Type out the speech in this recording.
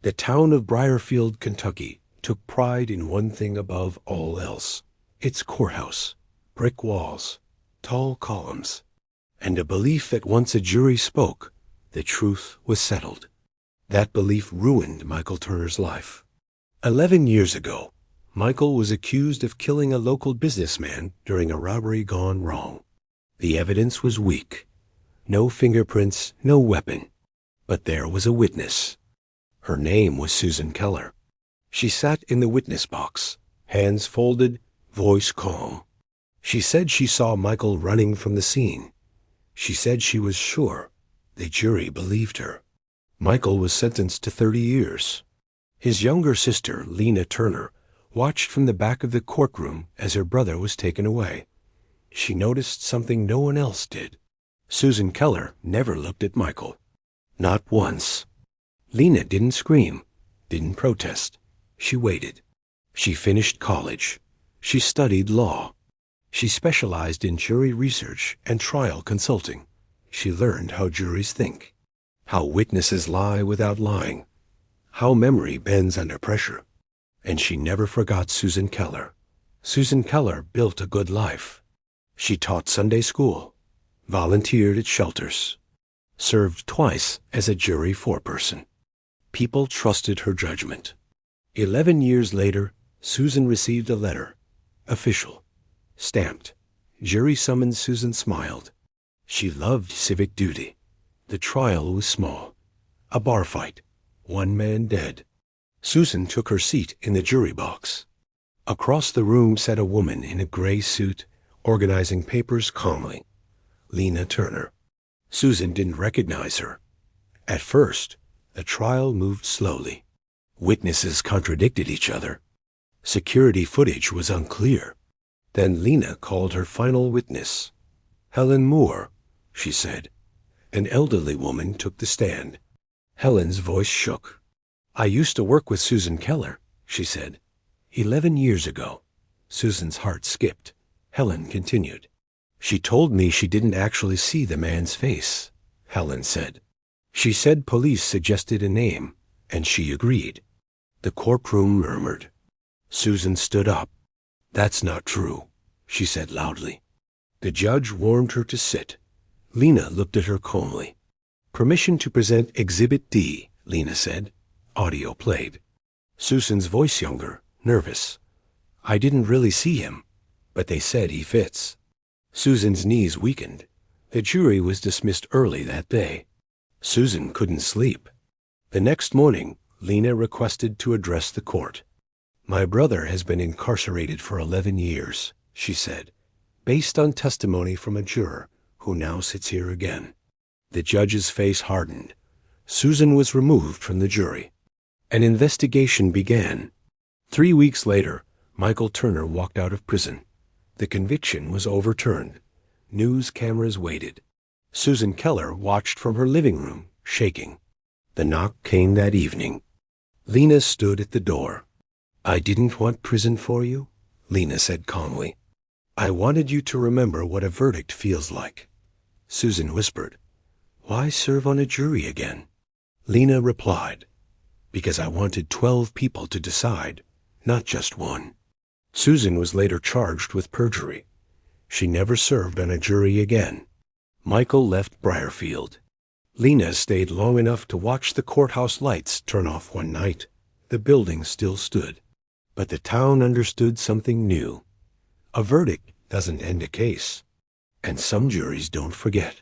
The town of Briarfield, Kentucky, took pride in one thing above all else: its courthouse, brick walls, tall columns, and a belief that once a jury spoke, the truth was settled. That belief ruined Michael Turner's life. 11 years ago, Michael was accused of killing a local businessman during a robbery gone wrong. The evidence was weak. No fingerprints, no weapon. But there was a witness. Her name was Susan Keller. She sat in the witness box, hands folded, voice calm. She said she saw Michael running from the scene. She said she was sure. The jury believed her. Michael was sentenced to 30 years. His younger sister, Lena Turner, watched from the back of the courtroom as her brother was taken away. She noticed something no one else did. Susan Keller never looked at Michael. Not once. Lena didn't scream, didn't protest. She waited. She finished college. She studied law. She specialized in jury research and trial consulting. She learned how juries think, how witnesses lie without lying, how memory bends under pressure. And she never forgot Susan Keller. Susan Keller built a good life. She taught Sunday school, volunteered at shelters, served twice as a jury foreperson. People trusted her judgment. 11 years later, Susan received a letter, official, stamped. Jury summons. Susan smiled. She loved civic duty. The trial was small. A bar fight. One man dead. Susan took her seat in the jury box. Across the room sat a woman in a gray suit, organizing papers calmly. Lena Turner. Susan didn't recognize her. At first, the trial moved slowly. Witnesses contradicted each other. Security footage was unclear. Then Lena called her final witness. Helen Moore, she said. An elderly woman took the stand. Helen's voice shook. I used to work with Susan Keller, she said. 11 years ago. Susan's heart skipped. Helen continued. She told me she didn't actually see the man's face, Helen said. She said police suggested a name, and she agreed. The courtroom murmured. Susan stood up. That's not true, she said loudly. The judge warned her to sit. Lena looked at her calmly. Permission to present Exhibit D, Lena said. Audio played. Susan's voice younger, nervous. I didn't really see him, but they said he fits. Susan's knees weakened. The jury was dismissed early that day. Susan couldn't sleep. The next morning, Lena requested to address the court. My brother has been incarcerated for 11 years, she said, based on testimony from a juror who now sits here again. The judge's face hardened. Susan was removed from the jury. An investigation began. 3 weeks later, Michael Turner walked out of prison. The conviction was overturned. News cameras waited. Susan Keller watched from her living room, shaking. The knock came that evening. Lena stood at the door. I didn't want prison for you, Lena said calmly. I wanted you to remember what a verdict feels like. Susan whispered, Why serve on a jury again? Lena replied, Because I wanted 12 people to decide, not just one. Susan was later charged with perjury. She never served on a jury again. Michael left Briarfield. Lena stayed long enough to watch the courthouse lights turn off one night. The building still stood. But the town understood something new. A verdict doesn't end a case. And some juries don't forget.